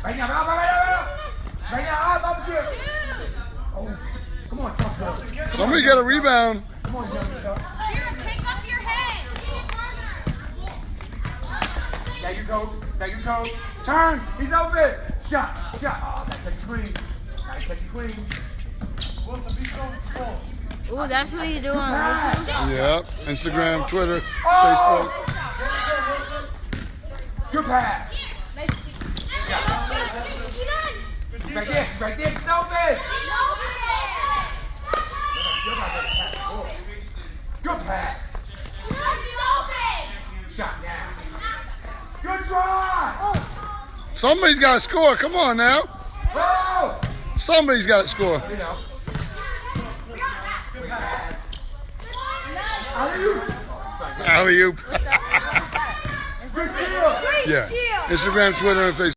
Venga, va. Venga, vamos here. Oh, come on, Chuck. Somebody get a rebound. Come on, young Chuck. Pick up your head. There you go. Turn. He's open. Shot. Oh, gotta catch the green. Ooh, that's what you do on YouTube? Yep. Instagram, Twitter, Oh! Good pass. Right there. She's open. Good pass. Shot down. Good try. Somebody's got to score. Come on now. Oh! Somebody's got to score. You know. Alley-oop. Good steal. Yeah. Instagram, Twitter, and Facebook.